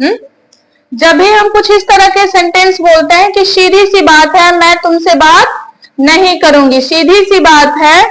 जब भी हम कुछ इस तरह के सेंटेंस बोलते हैं कि सीधी सी बात है मैं तुमसे बात नहीं करूंगी, सीधी सी बात है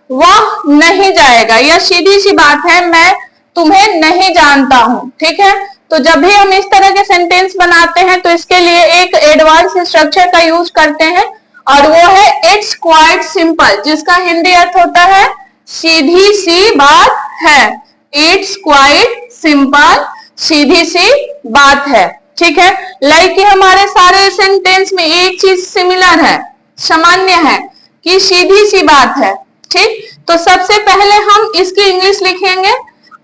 वह नहीं जाएगा, या सीधी सी बात है मैं तुम्हें नहीं जानता हूं, ठीक है। तो जब भी हम इस तरह के सेंटेंस बनाते हैं तो इसके लिए एक एडवांस स्ट्रक्चर का यूज करते हैं और वो है इट्स क्वाइट सिंपल, जिसका हिंदी अर्थ होता है सीधी सी बात है। इट्स क्वाइट सिंपल, सीधी सी बात है, ठीक है। लाइक हमारे सारे सेंटेंस में एक चीज सिमिलर है, सामान्य है कि सीधी सी बात है, ठीक। तो सबसे पहले हम इसकी इंग्लिश लिखेंगे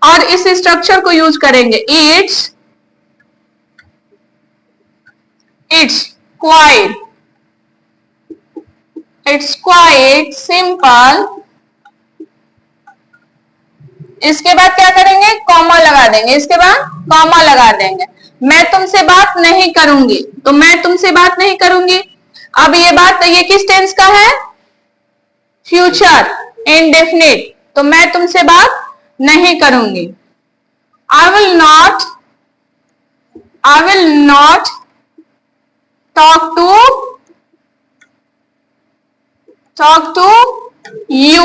और इस स्ट्रक्चर को यूज करेंगे। It's quite simple. इसके बाद क्या करेंगे, कॉमा लगा देंगे, इसके बाद कॉमा लगा देंगे। मैं तुमसे बात नहीं करूंगी, तो मैं तुमसे बात नहीं करूंगी। अब ये बात, ये किस टेंस का है, फ्यूचर इंडेफिनिट, तो मैं तुमसे बात नहीं करूंगी। I will not talk to you,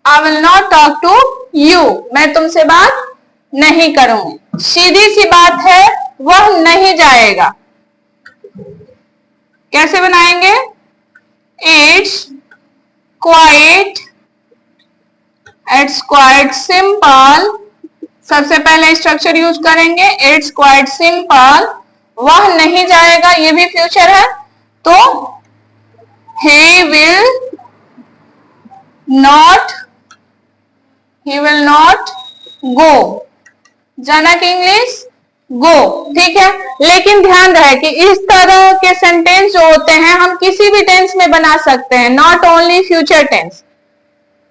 I will not talk to you, मैं तुमसे बात नहीं करूंगी। सीधी सी बात है वह नहीं जाएगा, कैसे बनाएंगे, it's quite simple। सबसे पहले स्ट्रक्चर यूज करेंगे it's quite simple, वह नहीं जाएगा, ये भी फ्यूचर है, तो he will not go, जाना कि इंग्लिश गो, ठीक है। लेकिन ध्यान रहे कि इस तरह के सेंटेंस जो होते हैं हम किसी भी टेंस में बना सकते हैं, नॉट ओनली फ्यूचर टेंस,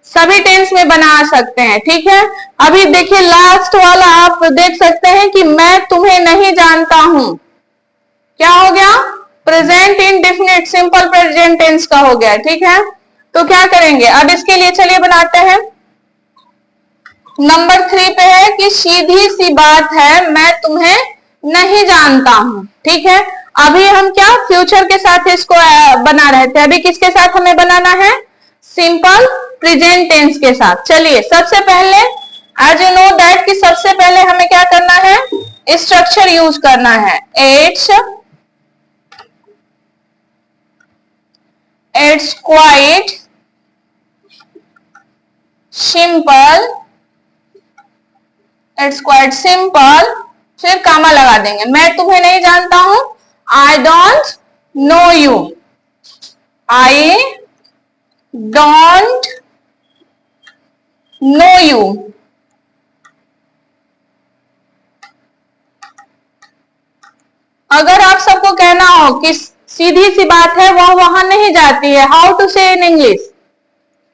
सभी टेंस में बना सकते हैं, ठीक है। अभी देखिए लास्ट वाला आप देख सकते हैं कि मैं तुम्हें नहीं जानता हूं, क्या हो गया, present indefinite simple present tense का हो गया, ठीक है। तो क्या करेंगे अब इसके लिए, चलिए बनाते हैं। नंबर 3 पे है कि सीधी सी बात है मैं तुम्हें नहीं जानता हूं, ठीक है। अभी हम क्या फ्यूचर के साथ इसको बना रहे थे, अभी किसके साथ हमें बनाना है, सिंपल प्रेजेंट टेंस के साथ। चलिए सबसे पहले एज यू नो दैट कि सबसे पहले हमें क्या करना है, स्ट्रक्चर यूज करना है। इट्स क्वाइट सिंपल, फिर कामा लगा देंगे, मैं तुम्हें नहीं जानता हूं, I don't know you, I don't know you. अगर आप सबको कहना हो कि सीधी सी बात है वह वहां नहीं जाती है, हाउ टू से इन इंग्लिश,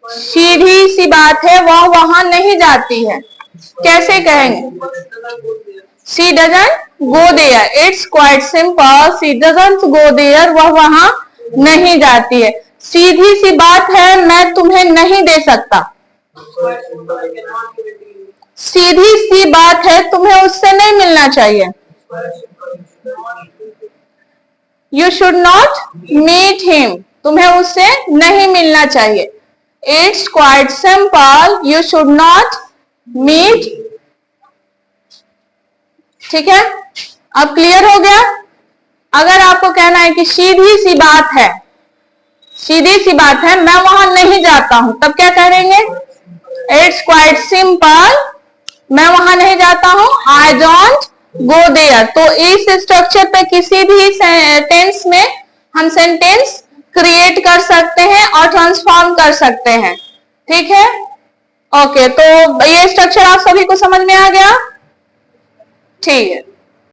सीधी सी बात है वह वहां नहीं जाती है, कैसे कहेंगे, she doesn't go there. It's quite simple, she doesn't go there, वह वहां नहीं जाती है। सीधी सी बात है मैं तुम्हें नहीं दे सकता, सीधी सी बात है तुम्हें उससे नहीं मिलना चाहिए, you should not meet him, तुम्हें उससे नहीं मिलना चाहिए। It's quite simple, you should not meet, ठीक है। अब क्लियर हो गया। अगर आपको कहना है कि सीधी सी बात है, सीधी सी बात है मैं वहां नहीं जाता हूं, तब क्या करेंगे, इट्स क्वाइट सिंपल, मैं वहां नहीं जाता हूं, आई डोंट गो देयर। तो इस स्ट्रक्चर पे किसी भी टेंस में हम सेंटेंस क्रिएट कर सकते हैं और ट्रांसफॉर्म कर सकते हैं, ठीक है। ओके, तो ये स्ट्रक्चर आप सभी को समझ में आ गया, ठीक है।